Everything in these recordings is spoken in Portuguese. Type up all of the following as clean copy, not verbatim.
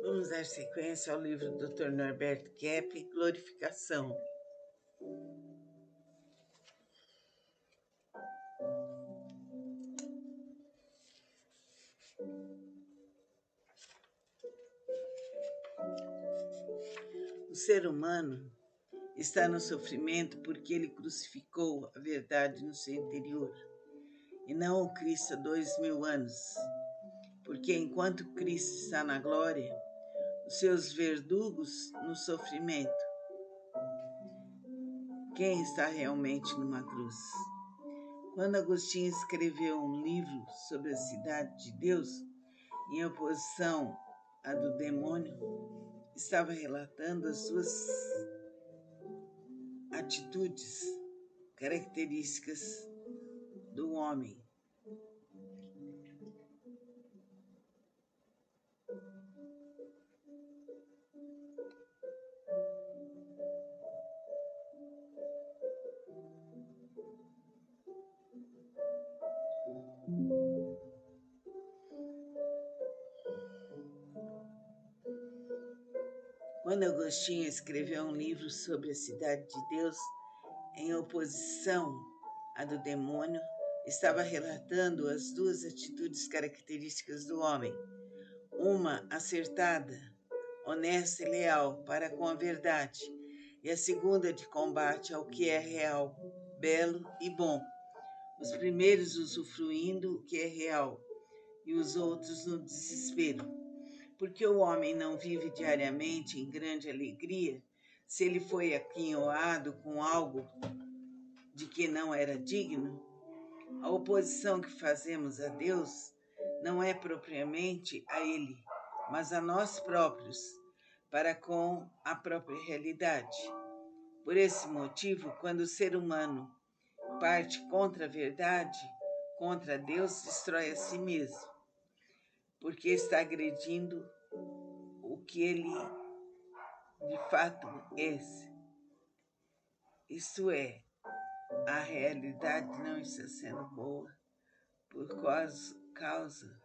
Vamos dar sequência ao livro do Dr. Norberto Kepp, Glorificação. O ser humano está no sofrimento porque ele crucificou a verdade no seu interior, e não o Cristo há 2000 anos. Porque enquanto Cristo está na glória, os seus verdugos no sofrimento. Quem está realmente numa cruz? Quando Agostinho escreveu um livro sobre a cidade de Deus, em oposição à do demônio, estava relatando as suas atitudes características do homem. Quando Agostinho escreveu um livro sobre a cidade de Deus, em oposição à do demônio, estava relatando as duas atitudes características do homem. Uma acertada, honesta e leal para com a verdade, e a segunda de combate ao que é real, belo e bom. Os primeiros usufruindo o que é real e os outros no desespero. Porque o homem não vive diariamente em grande alegria se ele foi aquinhoado com algo de que não era digno? A oposição que fazemos a Deus não é propriamente a Ele, mas a nós próprios, para com a própria realidade. Por esse motivo, quando o ser humano parte contra a verdade, contra Deus, destrói a si mesmo, porque está agredindo o que ele de fato é. Isto é, a realidade não está sendo boa por causa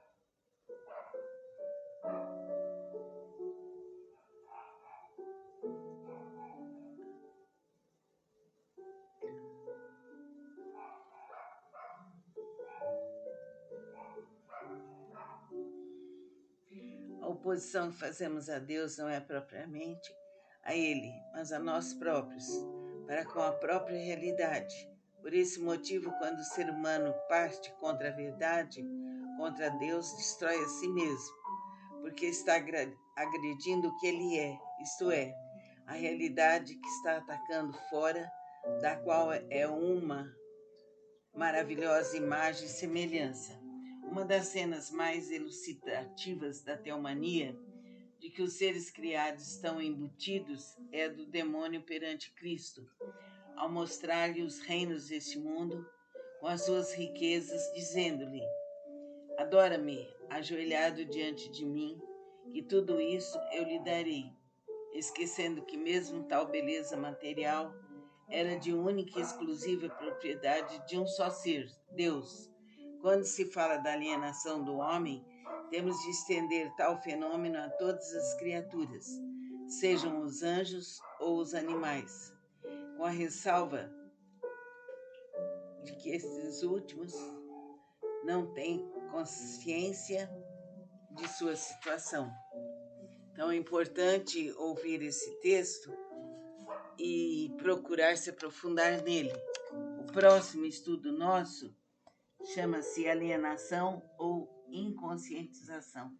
a oposição que fazemos a Deus não é propriamente a Ele, mas a nós próprios, para com a própria realidade. Por esse motivo, quando o ser humano parte contra a verdade, contra Deus, destrói a si mesmo, porque está agredindo o que Ele é, isto é, a realidade que está atacando fora, da qual é uma maravilhosa imagem e semelhança. Uma das cenas mais elucidativas da teomania, de que os seres criados estão embutidos, é a do demônio perante Cristo, ao mostrar-lhe os reinos deste mundo com as suas riquezas, dizendo-lhe: adora-me, ajoelhado diante de mim, que tudo isso eu lhe darei, esquecendo que mesmo tal beleza material era de única e exclusiva propriedade de um só ser, Deus. Quando se fala da alienação do homem, temos de estender tal fenômeno a todas as criaturas, sejam os anjos ou os animais, com a ressalva de que esses últimos não têm consciência de sua situação. Então é importante ouvir esse texto e procurar se aprofundar nele. O próximo estudo nosso chama-se alienação ou inconscientização.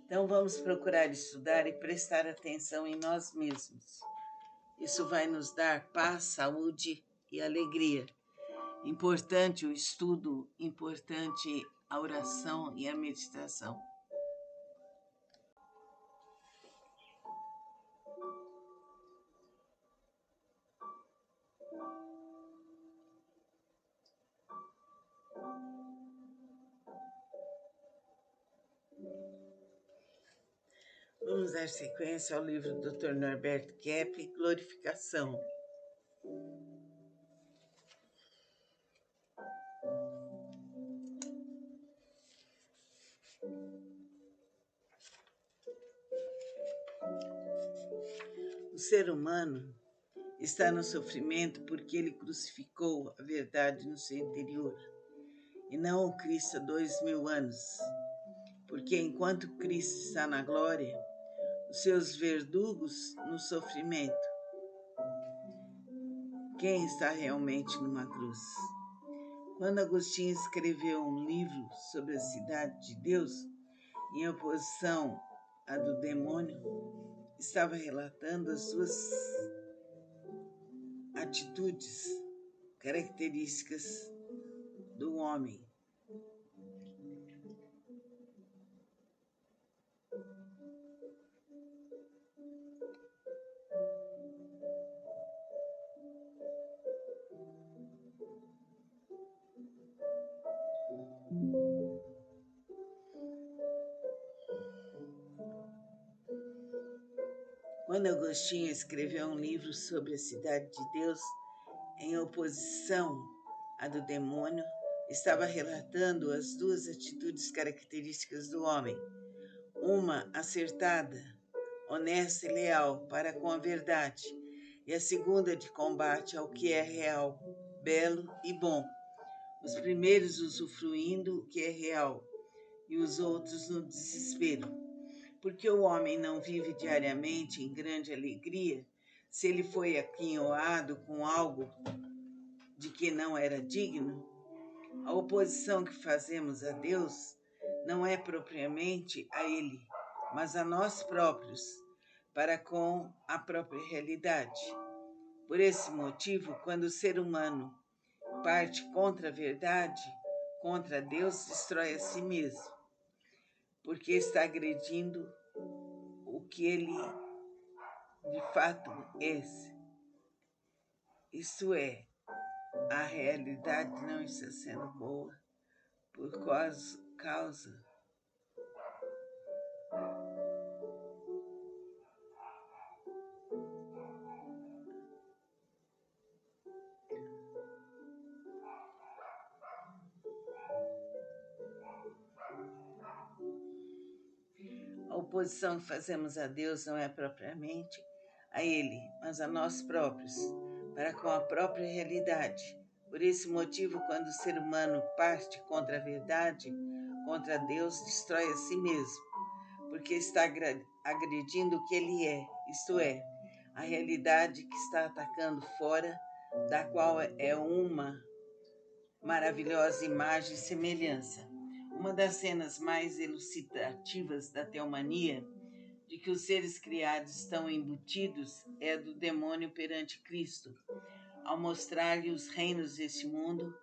Então vamos procurar estudar e prestar atenção em nós mesmos. Isso vai nos dar paz, saúde e alegria. Importante o estudo, importante a oração e a meditação. Vamos dar sequência ao livro do Dr. Norberto Kepp, Glorificação. ser humano está no sofrimento porque ele crucificou a verdade no seu interior, e não o Cristo há 2000 anos, porque enquanto Cristo está na glória, os seus verdugos no sofrimento. Quem está realmente numa cruz? Quando Agostinho escreveu um livro sobre a cidade de Deus, em oposição à do demônio, estava relatando as suas atitudes características do homem. Quando Agostinho escreveu um livro sobre a cidade de Deus, em oposição à do demônio, estava relatando as duas atitudes características do homem: uma acertada, honesta e leal para com a verdade, e a segunda de combate ao que é real, belo e bom. Os primeiros usufruindo o que é real e os outros no desespero. Porque o homem não vive diariamente em grande alegria se ele foi aquinhoado com algo de que não era digno? A oposição que fazemos a Deus não é propriamente a Ele, mas a nós próprios, para com a própria realidade. Por esse motivo, quando o ser humano parte contra a verdade, contra Deus, destrói a si mesmo, porque está agredindo o que ele de fato é. Isto é, a realidade não está sendo boa por causa a oposição que fazemos a Deus não é propriamente a Ele, mas a nós próprios, para com a própria realidade. Por esse motivo, quando o ser humano parte contra a verdade, contra Deus, destrói a si mesmo, porque está agredindo o que Ele é, isto é, a realidade que está atacando fora, da qual é uma maravilhosa imagem e semelhança. Uma das cenas mais elucidativas da teomania, de que os seres criados estão embutidos, é a do demônio perante Cristo, ao mostrar-lhe os reinos deste mundo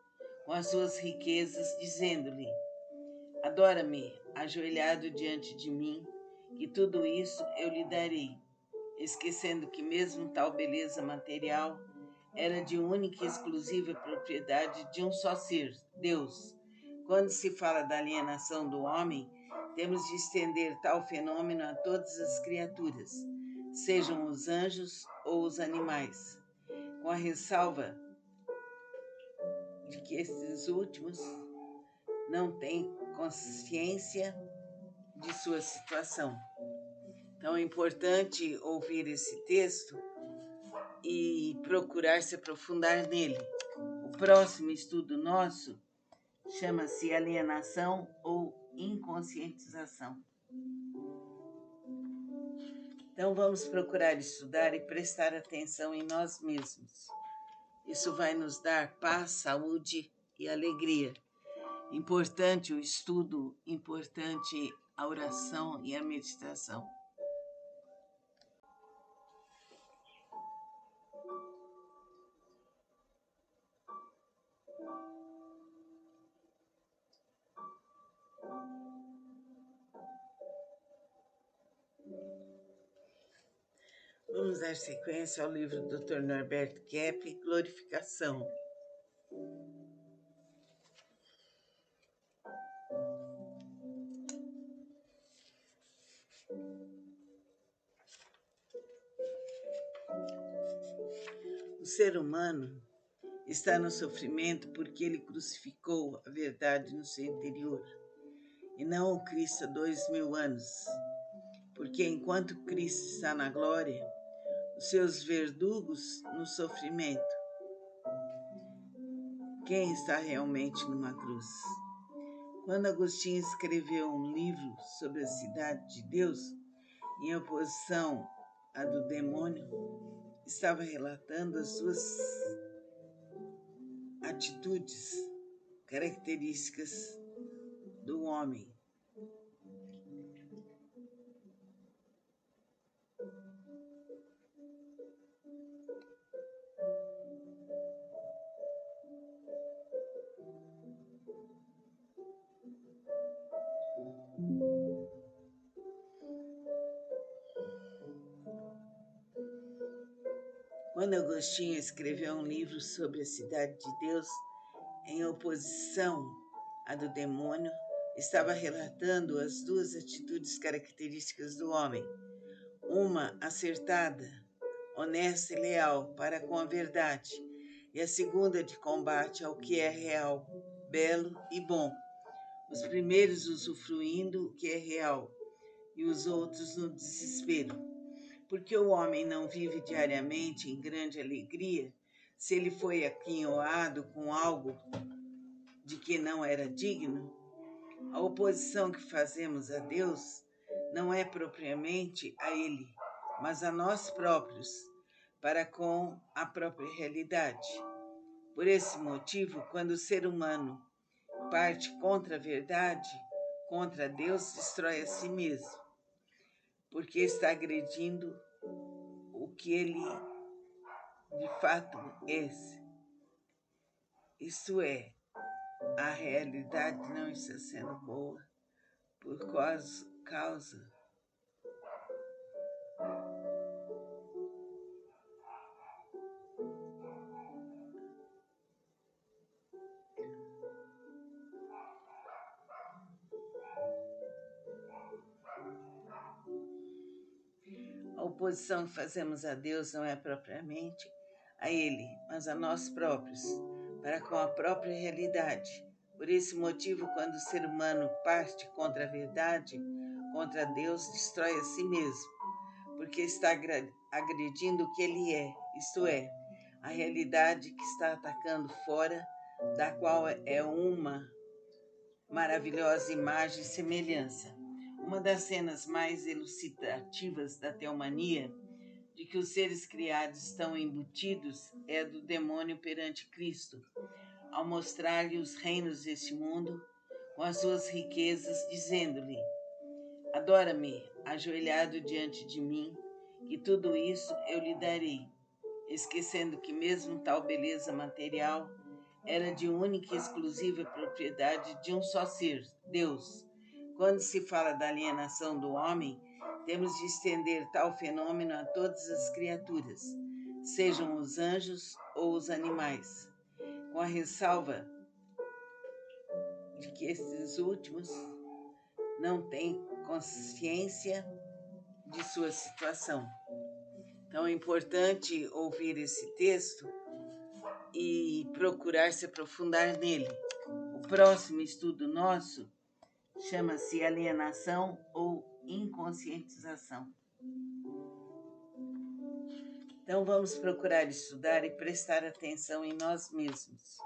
com as suas riquezas, dizendo-lhe: adora-me, ajoelhado diante de mim, que tudo isso eu lhe darei, esquecendo que mesmo tal beleza material era de única e exclusiva propriedade de um só ser, Deus. Quando se fala da alienação do homem, temos de estender tal fenômeno a todas as criaturas, sejam os anjos ou os animais, com a ressalva de que esses últimos não têm consciência de sua situação. Então é importante ouvir esse texto e procurar se aprofundar nele. O próximo estudo nosso chama-se alienação ou inconscientização. Então vamos procurar estudar e prestar atenção em nós mesmos. Isso vai nos dar paz, saúde e alegria. Importante o estudo, importante a oração e a meditação. Vamos dar sequência ao livro do Dr. Norberto Kepp, Glorificação. O ser humano está no sofrimento porque ele crucificou a verdade no seu interior, e não o Cristo há 2000 anos. Porque enquanto Cristo está na glória, os seus verdugos no sofrimento. Quem está realmente numa cruz? Quando Agostinho escreveu um livro sobre a cidade de Deus, em oposição à do demônio, estava relatando as suas atitudes características do homem. Quando Agostinho escreveu um livro sobre a cidade de Deus, em oposição à do demônio, estava relatando as duas atitudes características do homem: uma acertada, honesta e leal para com a verdade, e a segunda de combate ao que é real, belo e bom. Os primeiros usufruindo o que é real e os outros no desespero. Porque o homem não vive diariamente em grande alegria se ele foi aquinhoado com algo de que não era digno? A oposição que fazemos a Deus não é propriamente a Ele, mas a nós próprios, para com a própria realidade. Por esse motivo, quando o ser humano parte contra a verdade, contra Deus, destrói a si mesmo, porque está agredindo o que ele de fato é. Isto é, a realidade não está sendo boa por causa a oposição que fazemos a Deus não é propriamente a Ele, mas a nós próprios, para com a própria realidade. Por esse motivo, quando o ser humano parte contra a verdade, contra Deus, destrói a si mesmo, porque está agredindo o que Ele é, isto é, a realidade que está atacando fora, da qual é uma maravilhosa imagem e semelhança. Uma das cenas mais elucidativas da teomania, de que os seres criados estão embutidos, é a do demônio perante Cristo, ao mostrar-lhe os reinos deste mundo com as suas riquezas, dizendo-lhe: adora-me, ajoelhado diante de mim, que tudo isso eu lhe darei, esquecendo que mesmo tal beleza material era de única e exclusiva propriedade de um só ser, Deus. Quando se fala da alienação do homem, temos de estender tal fenômeno a todas as criaturas, sejam os anjos ou os animais, com a ressalva de que esses últimos não têm consciência de sua situação. Então é importante ouvir esse texto e procurar se aprofundar nele. O próximo estudo nosso chama-se alienação ou inconscientização. Então vamos procurar estudar e prestar atenção em nós mesmos.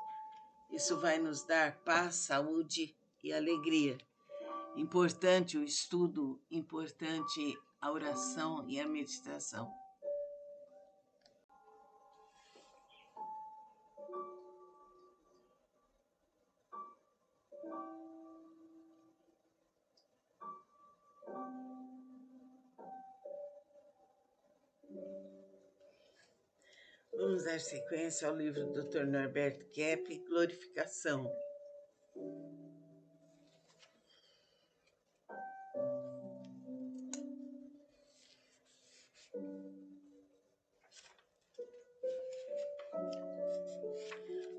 Isso vai nos dar paz, saúde e alegria. Importante o estudo, importante a oração e a meditação. Vamos dar sequência ao livro do Dr. Norberto Kepp, Glorificação.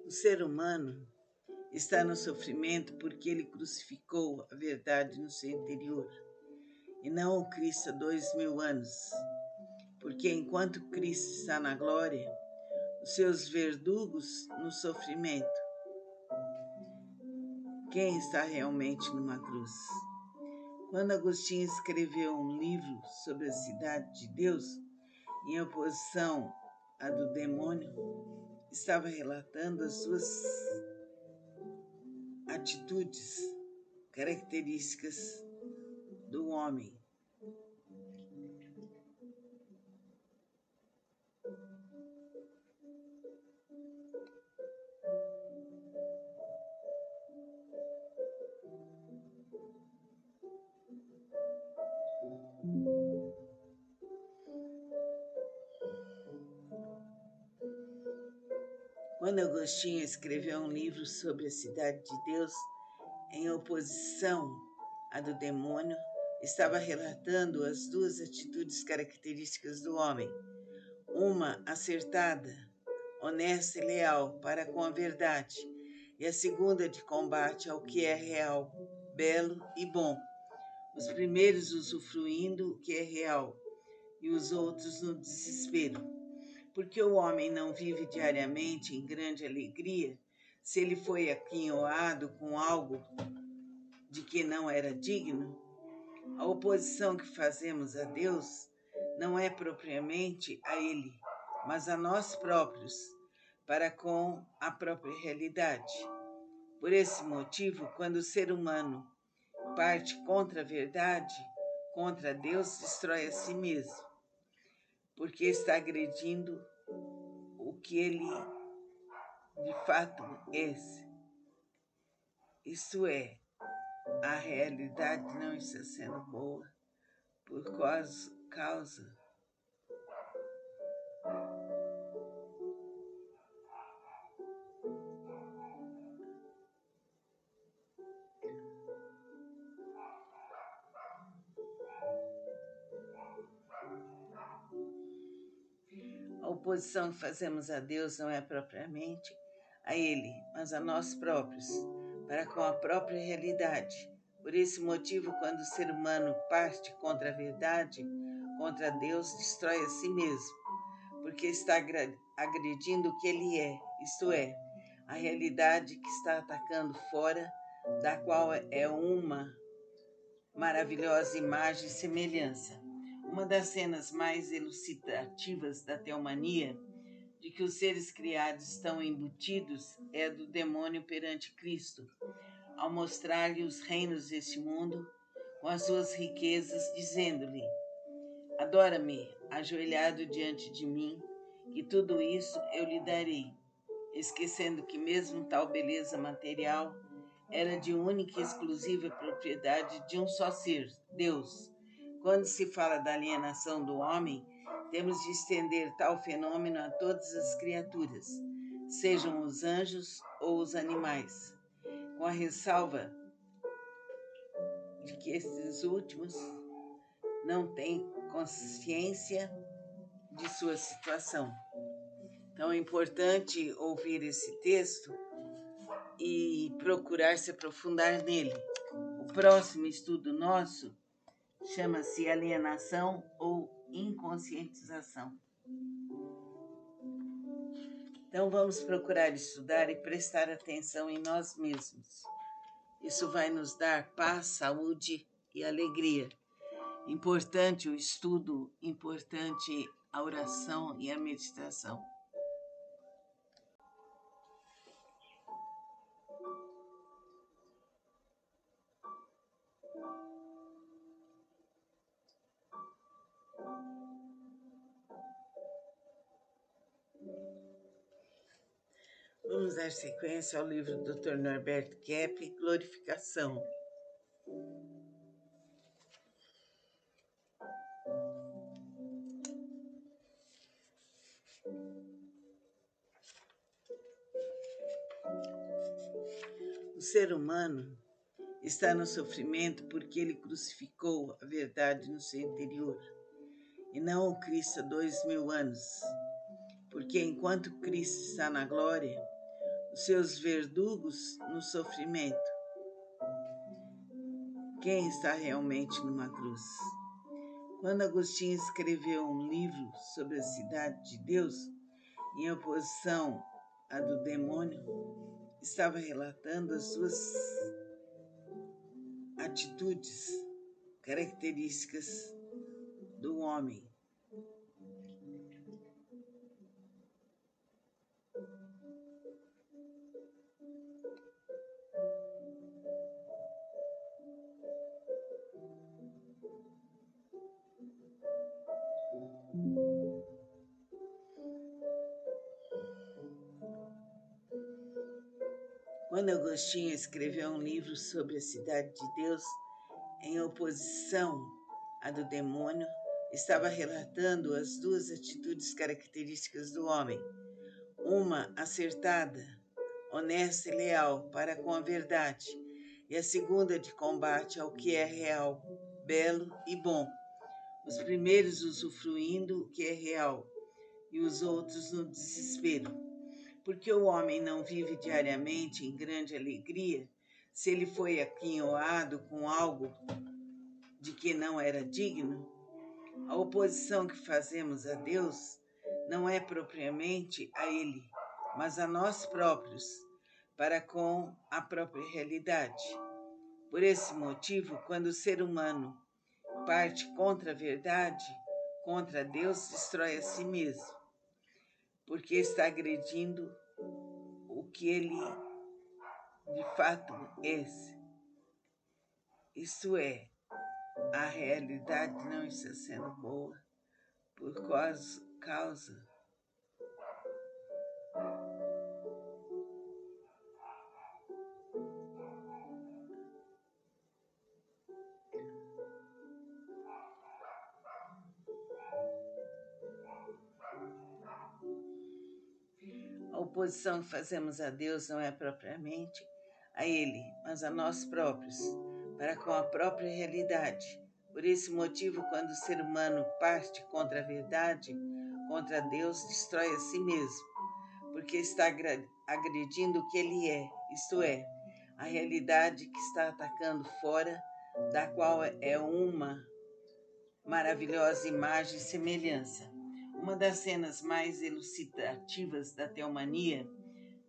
O ser humano está no sofrimento porque ele crucificou a verdade no seu interior, e não o Cristo há 2000 anos. Porque enquanto Cristo está na glória, os seus verdugos no sofrimento. Quem está realmente numa cruz? Quando Agostinho escreveu um livro sobre a cidade de Deus, em oposição à do demônio, estava relatando as suas atitudes características do homem. Quando Agostinho escreveu um livro sobre a cidade de Deus, em oposição à do demônio, estava relatando as duas atitudes características do homem: uma acertada, honesta e leal para com a verdade, e a segunda de combate ao que é real, belo e bom. Os primeiros usufruindo o que é real e os outros no desespero. Porque o homem não vive diariamente em grande alegria se ele foi aquinhoado com algo de que não era digno? A oposição que fazemos a Deus não é propriamente a Ele, mas a nós próprios, para com a própria realidade. Por esse motivo, quando o ser humano parte contra a verdade, contra Deus, destrói a si mesmo, porque está agredindo o que ele de fato é. Isto é, a realidade não está sendo boa por causa a oposição que fazemos a Deus não é propriamente a Ele, mas a nós próprios, para com a própria realidade. Por esse motivo, quando o ser humano parte contra a verdade, contra Deus, destrói a si mesmo, porque está agredindo o que Ele é, isto é, a realidade que está atacando fora, da qual é uma maravilhosa imagem e semelhança. Uma das cenas mais elucidativas da teomania, de que os seres criados estão embutidos, é a do demônio perante Cristo, ao mostrar-lhe os reinos deste mundo com as suas riquezas, dizendo-lhe: adora-me, ajoelhado diante de mim, que tudo isso eu lhe darei, esquecendo que mesmo tal beleza material era de única e exclusiva propriedade de um só ser, Deus. Quando se fala da alienação do homem, temos de estender tal fenômeno a todas as criaturas, sejam os anjos ou os animais, com a ressalva de que esses últimos não têm consciência de sua situação. Então é importante ouvir esse texto e procurar se aprofundar nele. O próximo estudo nosso chama-se alienação ou inconscientização. Então vamos procurar estudar e prestar atenção em nós mesmos. Isso vai nos dar paz, saúde e alegria. Importante o estudo, importante a oração e a meditação. Vamos dar sequência ao livro do Dr. Norberto Kepp, Glorificação. O ser humano está no sofrimento porque ele crucificou a verdade no seu interior, e não o Cristo há 2000 anos. Porque enquanto Cristo está na glória, os seus verdugos no sofrimento. Quem está realmente numa cruz? Quando Agostinho escreveu um livro sobre a cidade de Deus, em oposição à do demônio, estava relatando as suas atitudes características do homem. Quando Agostinho escreveu um livro sobre a cidade de Deus, em oposição à do demônio, estava relatando as duas atitudes características do homem: uma acertada, honesta e leal para com a verdade, e a segunda de combate ao que é real, belo e bom. Os primeiros usufruindo o que é real e os outros no desespero. Porque o homem não vive diariamente em grande alegria se ele foi aquinhoado com algo de que não era digno? A oposição que fazemos a Deus não é propriamente a Ele, mas a nós próprios, para com a própria realidade. Por esse motivo, quando o ser humano parte contra a verdade, contra Deus, destrói a si mesmo, porque está agredindo o que ele de fato é. Isto é, a realidade não está sendo boa por causa a oposição que fazemos a Deus não é propriamente a Ele, mas a nós próprios, para com a própria realidade. Por esse motivo, quando o ser humano parte contra a verdade, contra Deus, destrói a si mesmo, porque está agredindo o que Ele é, isto é, a realidade que está atacando fora, da qual é uma maravilhosa imagem e semelhança. Uma das cenas mais elucidativas da teomania,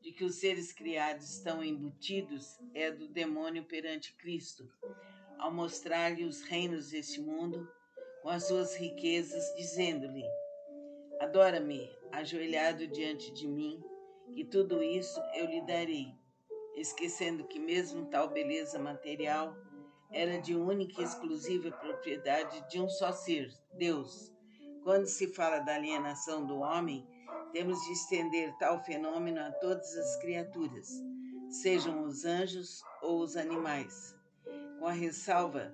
de que os seres criados estão embutidos, é a do demônio perante Cristo, ao mostrar-lhe os reinos deste mundo com as suas riquezas, dizendo-lhe: adora-me, ajoelhado diante de mim, que tudo isso eu lhe darei, esquecendo que mesmo tal beleza material era de única e exclusiva propriedade de um só ser, Deus. Quando se fala da alienação do homem, temos de estender tal fenômeno a todas as criaturas, sejam os anjos ou os animais, com a ressalva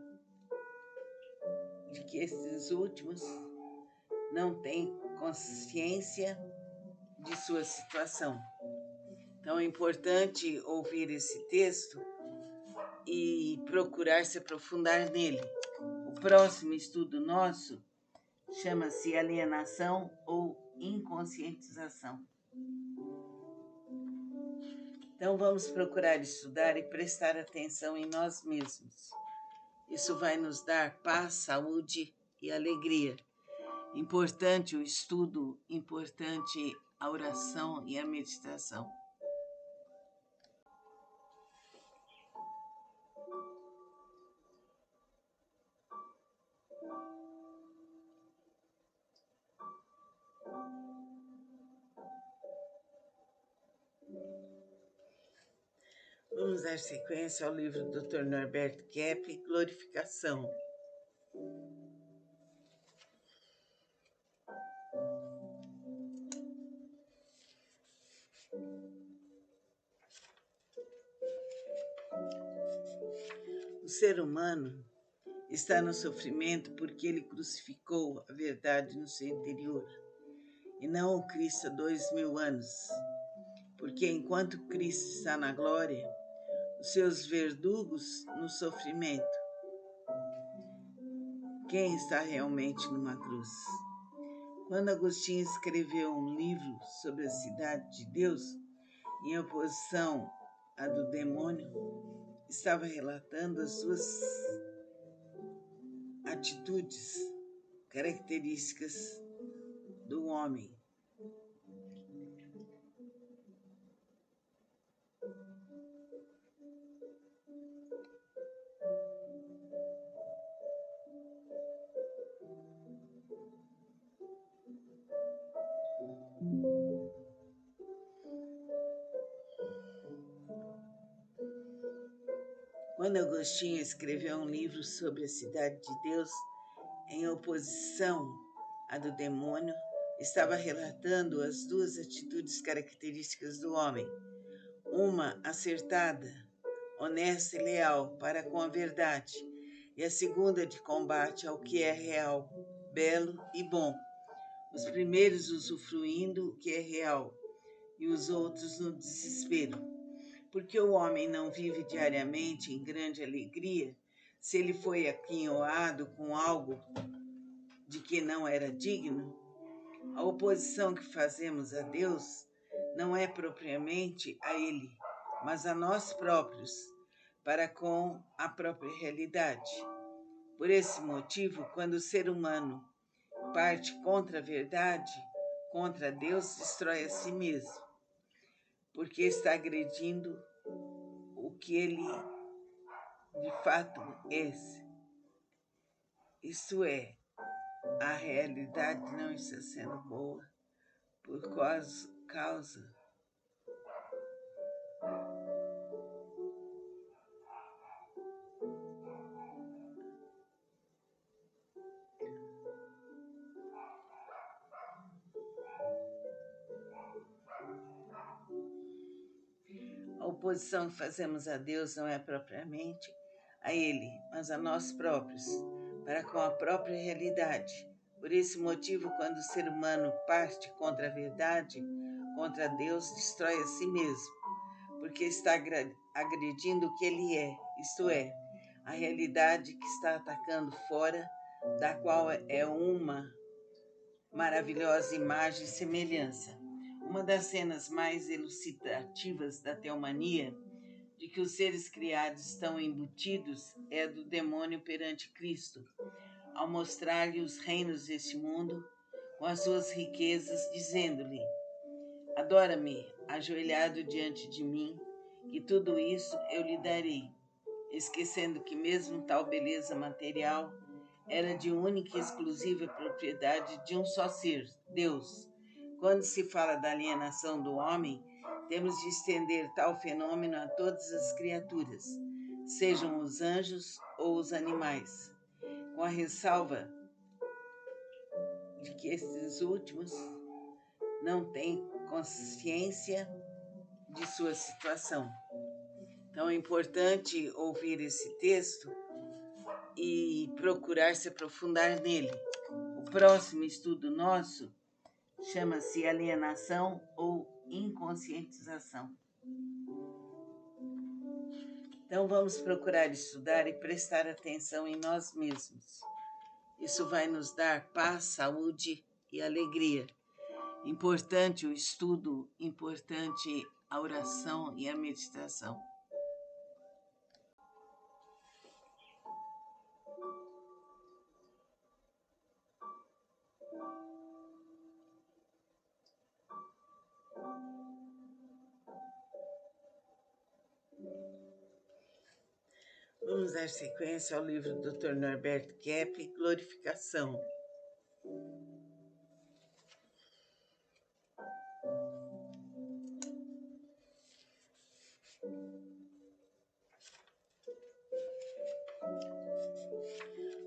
de que esses últimos não têm consciência de sua situação. Então é importante ouvir esse texto e procurar se aprofundar nele. O próximo estudo nosso chama-se alienação ou inconscientização. Então vamos procurar estudar e prestar atenção em nós mesmos. Isso vai nos dar paz, saúde e alegria. Importante o estudo, importante a oração e a meditação. Vamos dar sequência ao livro do Dr. Norberto Kepp, Glorificação. O ser humano está no sofrimento porque ele crucificou a verdade no seu interior, e não o Cristo há 2000 anos. Porque enquanto Cristo está na glória, os seus verdugos no sofrimento. Quem está realmente numa cruz? Quando Agostinho escreveu um livro sobre a cidade de Deus, em oposição à do demônio, estava relatando as suas atitudes características do homem. Quando Agostinho escreveu um livro sobre a cidade de Deus, em oposição à do demônio, estava relatando as duas atitudes características do homem: uma acertada, honesta e leal para com a verdade, e a segunda de combate ao que é real, belo e bom. Os primeiros usufruindo o que é real e os outros no desespero. Porque o homem não vive diariamente em grande alegria se ele foi aquinhoado com algo de que não era digno? A oposição que fazemos a Deus não é propriamente a Ele, mas a nós próprios, para com a própria realidade. Por esse motivo, quando o ser humano parte contra a verdade, contra Deus, destrói a si mesmo, porque está agredindo o que ele de fato é. Isto é, a realidade não está sendo boa por causa a oposição que fazemos a Deus não é propriamente a Ele, mas a nós próprios, para com a própria realidade. Por esse motivo, quando o ser humano parte contra a verdade, contra Deus, destrói a si mesmo, porque está agredindo o que Ele é, isto é, a realidade que está atacando fora, da qual é uma maravilhosa imagem e semelhança. Uma das cenas mais elucidativas da teomania, de que os seres criados estão embutidos, é a do demônio perante Cristo, ao mostrar-lhe os reinos deste mundo com as suas riquezas, dizendo-lhe: adora-me, ajoelhado diante de mim, que tudo isso eu lhe darei, esquecendo que mesmo tal beleza material era de única e exclusiva propriedade de um só ser, Deus. Quando se fala da alienação do homem, temos de estender tal fenômeno a todas as criaturas, sejam os anjos ou os animais, com a ressalva de que esses últimos não têm consciência de sua situação. Então é importante ouvir esse texto e procurar se aprofundar nele. O próximo estudo nosso chama-se alienação ou inconscientização. Então vamos procurar estudar e prestar atenção em nós mesmos. Isso vai nos dar paz, saúde e alegria. Importante o estudo, importante a oração e a meditação. Vamos dar sequência ao livro do Dr. Norberto Kepp, Glorificação.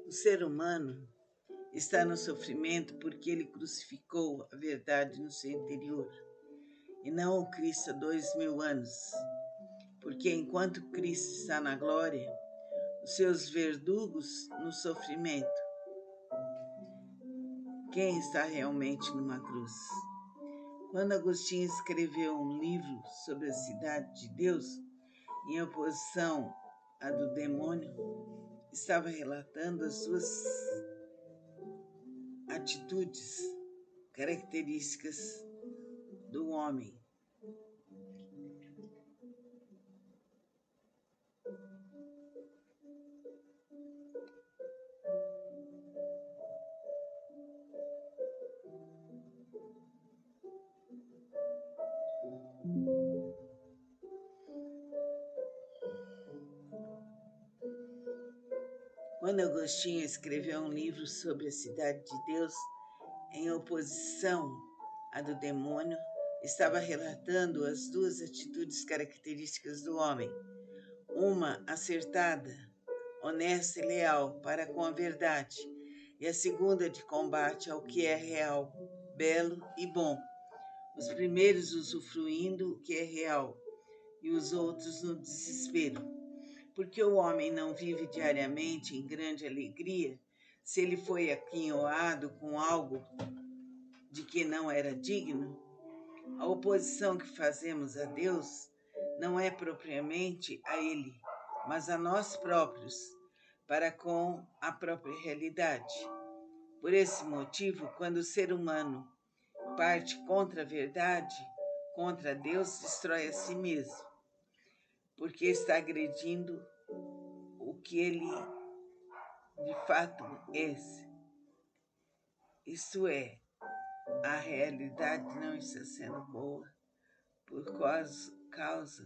O ser humano está no sofrimento porque ele crucificou a verdade no seu interior, e não o Cristo há 2000 anos. Porque enquanto Cristo está na glória, os seus verdugos no sofrimento. Quem está realmente numa cruz? Quando Agostinho escreveu um livro sobre a cidade de Deus, em oposição à do demônio, estava relatando as suas atitudes características do homem. Quando Agostinho escreveu um livro sobre a cidade de Deus, em oposição a do demônio, estava relatando as duas atitudes características do homem: uma acertada, honesta e leal para com a verdade, e a segunda de combate ao que é real, belo e bom. Os primeiros usufruindo o que é real e os outros no desespero. Porque o homem não vive diariamente em grande alegria se ele foi aquinhoado com algo de que não era digno? A oposição que fazemos a Deus não é propriamente a Ele, mas a nós próprios, para com a própria realidade. Por esse motivo, quando o ser humano parte contra a verdade, contra Deus, destrói a si mesmo, porque está agredindo o que ele de fato é. Isto é, a realidade não está sendo boa por causa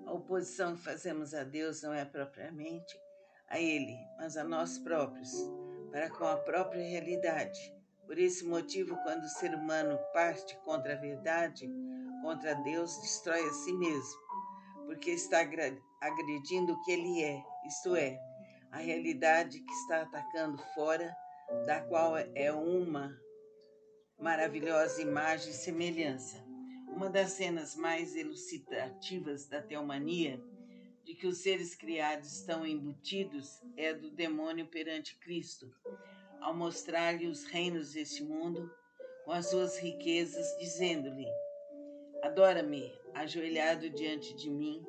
a oposição que fazemos a Deus não é propriamente a Ele, mas a nós próprios, para com a própria realidade. Por esse motivo, quando o ser humano parte contra a verdade, contra Deus, destrói a si mesmo, porque está agredindo o que Ele é, isto é, a realidade que está atacando fora, da qual é uma maravilhosa imagem e semelhança. Uma das cenas mais elucidativas da teomania, de que os seres criados estão embutidos, é a do demônio perante Cristo, ao mostrar-lhe os reinos deste mundo com as suas riquezas, dizendo-lhe: adora-me, ajoelhado diante de mim,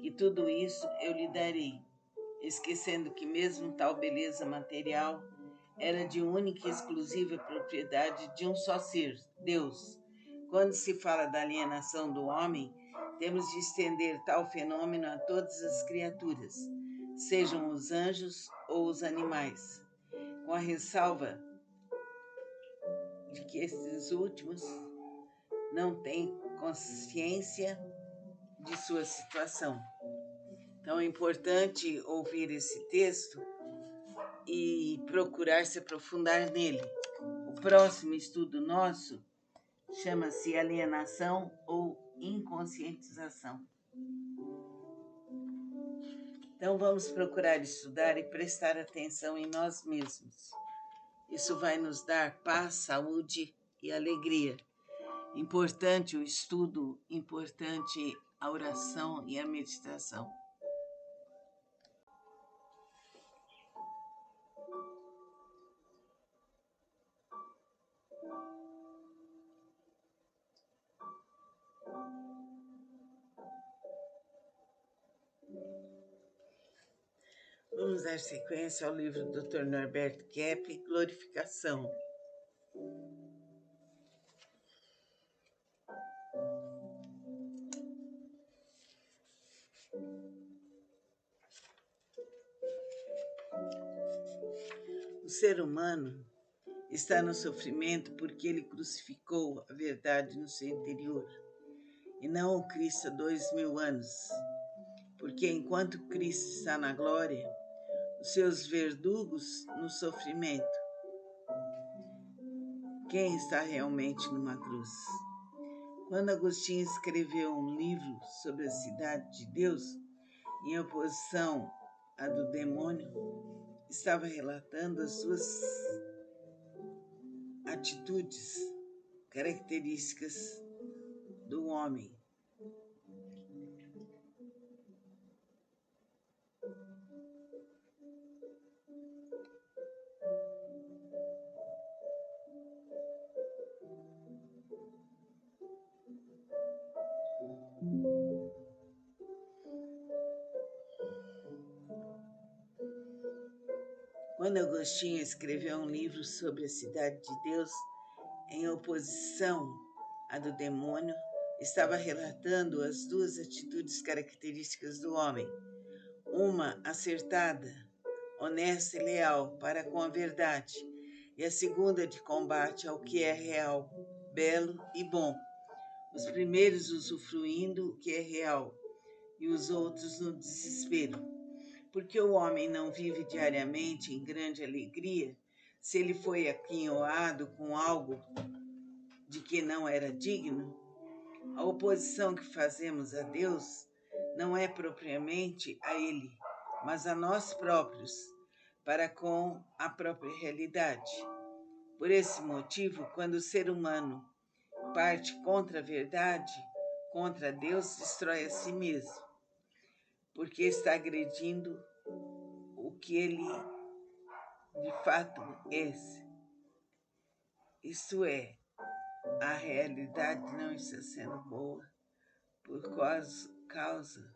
que tudo isso eu lhe darei, esquecendo que mesmo tal beleza material era de única e exclusiva propriedade de um só ser, Deus. Quando se fala da alienação do homem, temos de estender tal fenômeno a todas as criaturas, sejam os anjos ou os animais, com a ressalva de que esses últimos não têm consciência de sua situação. Então é importante ouvir esse texto e procurar se aprofundar nele. O próximo estudo nosso chama-se alienação ou inconscientização. Então vamos procurar estudar e prestar atenção em nós mesmos. Isso vai nos dar paz, saúde e alegria. Importante o estudo, importante a oração e a meditação. Vamos dar sequência ao livro do Dr. Norberto Kepp, Glorificação. O ser humano está no sofrimento porque ele crucificou a verdade no seu interior, e não o Cristo há 2000 anos. Porque enquanto Cristo está na glória, os seus verdugos no sofrimento. Quem está realmente numa cruz? Quando Agostinho escreveu um livro sobre a cidade de Deus, em oposição à do demônio, estava relatando as suas atitudes características do homem. Quando Agostinho escreveu um livro sobre a cidade de Deus, em oposição à do demônio, estava relatando as duas atitudes características do homem: uma acertada, honesta e leal para com a verdade, e a segunda de combate ao que é real, belo e bom. Os primeiros usufruindo o que é real e os outros no desespero. Porque o homem não vive diariamente em grande alegria se ele foi aquinhoado com algo de que não era digno? A oposição que fazemos a Deus não é propriamente a Ele, mas a nós próprios, para com a própria realidade. Por esse motivo, quando o ser humano parte contra a verdade, contra Deus, destrói a si mesmo, porque está agredindo o que ele de fato é. Isto é, a realidade não está sendo boa por causa